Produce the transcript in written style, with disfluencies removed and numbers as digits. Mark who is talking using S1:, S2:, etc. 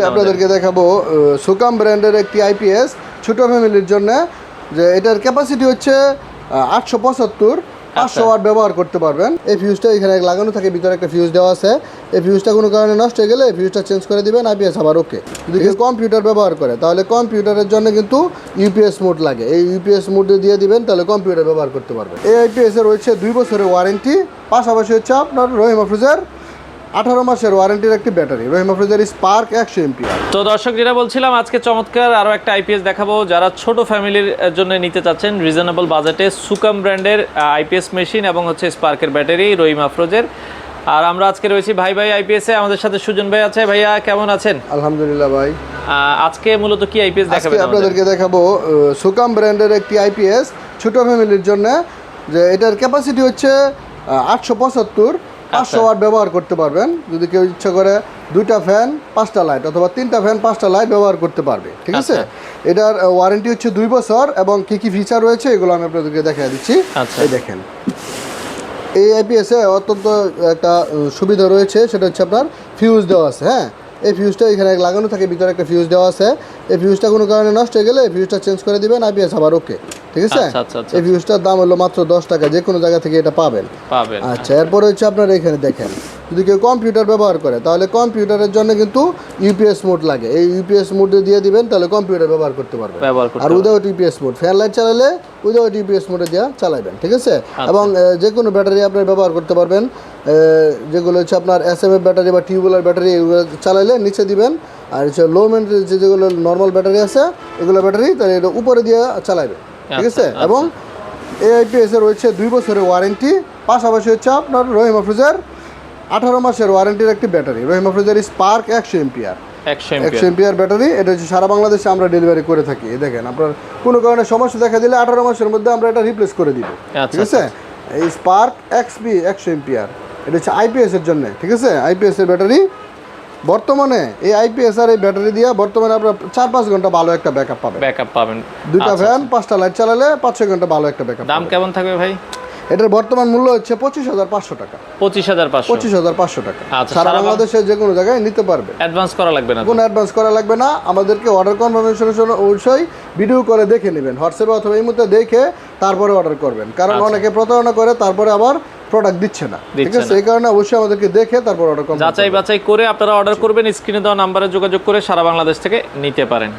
S1: আপনাদেরকে দেখাবো সুকাম ব্র্যান্ডের একটি আইপিএস ছোট ফ্যামিলির জন্য। যে এটার ক্যাপাসিটি হচ্ছে 875, 500 ওয়াট ব্যবহার করতে পারবেন। এই ফিউজটা এখানে লাগানো থাকে, ভিতরে একটা ফিউজ দেওয়া আছে। এই ফিউজটা কোনো কারণে নষ্ট হয়ে গেলে এই ফিউজটা চেঞ্জ করে দিবেন, আইপিএস আবার ওকে। যদি কেউ কম্পিউটার ব্যবহার করে তাহলে কম্পিউটারের জন্য কিন্তু ইউপিএস মোড লাগে, এই ইউপিএস মোডে দিয়ে দিবেন, তাহলে কম্পিউটার ব্যবহার করতে পারবেন। এই আইপিএস এর রয়েছে 2 বছরের ওয়ারেন্টি, পাশাপাশি হচ্ছে আপনার রহিম আফরোজের 18 মাসের ওয়ারেন্টির একটি ব্যাটারি, রহিম আফরোজের স্পার্ক 100 এমপিআর।
S2: তো দর্শক, যেটা বলছিলাম, আজকে চমৎকার আরও একটা আইপিএস দেখাবো যারা ছোট ফ্যামিলির জন্য নিতে চাচ্ছেন রিজনেবল বাজেটে। সুকাম ব্র্যান্ডের আইপিএস মেশিন এবং হচ্ছে স্পার্কের ব্যাটারি রহিম আফরোজের। আর আমরা আজকে রয়েছি ভাই এআইপিএসে, আমাদের সাথে সুজন ভাই আছে। ভাইয়া কেমন আছেন?
S1: আলহামদুলিল্লাহ ভাই।
S2: আজকে মূলত কি আইপিএস দেখাবেন?
S1: আপনাদেরকে দেখাবো সুকাম ব্র্যান্ডের একটি আইপিএস ছোট ফ্যামিলির জন্য। যে এটার ক্যাপাসিটি হচ্ছে 875, 500 ওয়াট ব্যবহার করতে পারবেন। যদি কেউ ইচ্ছা করে 2টা ফ্যান 5টা লাইট অথবা 3টা ফ্যান 5টা লাইট ব্যবহার করতে পারবে, ঠিক আছে। এটার ওয়ারেন্টি হচ্ছে 2 বছর এবং কি কি ফিচার রয়েছে এগুলো আমি আপনাদেরকে দেখিয়ে দিচ্ছি। এই দেখেন, এই আইপিএসে অত্যন্ত একটা সুবিধা রয়েছে, সেটা হচ্ছে আপনার ফিউজ দেওয়া আছে। হ্যাঁ, এই ফিউজটা এখানে লাগানো থাকে, ভিতরে একটা ফিউজ দেওয়া আছে। এই ফিউজটা কোনো কারণে নষ্ট হয়ে গেলে এই ফিউজটা চেঞ্জ করে দিবেন, আইপিএস আবার ওকে, ঠিক আছে। এই ফিউজটার দাম হলো মাত্র 10 টাকা, যে কোনো জায়গা থেকে এটা পাবেন। আচ্ছা, এরপরে হচ্ছে আপনারা এখানে দেখেন, যদি কেউ কম্পিউটার ব্যবহার করে তাহলে কম্পিউটারের জন্য কিন্তু ইউপিএস মোড লাগে, এই ইউপিএস মোডে দিয়ে দিবেন, তাহলে কম্পিউটার ব্যবহার করতে পারবেন। আর without UPS mode, fan light চালালে উইদাউট ইউপিএস মোডে দিয়ে চালাবেন, ঠিক আছে। এবং যে কোনো ব্যাটারি আপনার ব্যবহার করতে পারবেন, যেগুলো হচ্ছে আপনার এসএমএফ ব্যাটারি বা টিউবওয়েলের ব্যাটারি, এগুলো চালাইলে নিচে দিবেন। আর হচ্ছে লো মেন্টের যেগুলো নর্মাল ব্যাটারি আছে এগুলো ব্যাটারি, তাহলে এটা উপরে দিয়ে চালাবেন, ঠিক আছে। এবং এই আইপিএস এর রয়েছে 2 বছরের ওয়ারেন্টি, পাশাপাশি হচ্ছে আপনার রহিম আফরোজের 18 মাসের ওয়ারেন্টির একটি ব্যাটারি, রহিম আফরোজের স্পার্ক 100 এমপিআর। 100 MPR battery. এটা হচ্ছে সারা বাংলাদেশে আমরা ডেলিভারি করে থাকি। দেখেন, আপনার কোনো কারণে সমস্যা দেখা দিলে 18 মাসের মধ্যে আমরা এটা রিপ্লেস করে দিব, ঠিক আছে। এই স্পার্ক এক্সপি 100 এমপিআর, এটা হচ্ছে আইপিএস এর জন্য, ঠিক আছে। আইপিএস এর ব্যাটারি বর্তমানে এই আইপিএস আর এই ব্যাটারি দিয়ে বর্তমানে আপনার 4-5 ঘন্টা ভালো একটা ব্যাকআপ পাবেন। 2টা ফ্যান 5টা লাইট চালালে 5-6 ঘন্টা ভালো একটা ব্যাকআপ।
S2: দাম কেমন থাকবে ভাই?
S1: এটার বর্তমান মূল্য হচ্ছে 25,500 টাকা। 25,500 টাকা। সারা বাংলাদেশে যে কোনো জায়গায় নিতে পারবে।
S2: অ্যাডভান্স করা লাগবে না?
S1: কোনো অ্যাডভান্স করা লাগবে না। আমাদেরকে অর্ডার কনফার্মেশনের জন্য অবশ্যই ভিডিও করে দেখে নেবেন, হোয়াটসঅ্যাপে অথবা এই মুহূর্তে দেখে তারপরে অর্ডার করবেন, কারণ অনেকে প্রতারণা করে তারপরে আবার প্রোডাক্ট দিচ্ছে না, ঠিক আছে। এই কারণে অবশ্যই আমাদেরকে দেখে তারপর অর্ডার করবেন।
S2: যাচাই বাছাই করে আপনারা অর্ডার করবেন। স্ক্রিনে দেওয়া নাম্বারে যোগাযোগ করে সারা বাংলাদেশ থেকে নিতে পারেন।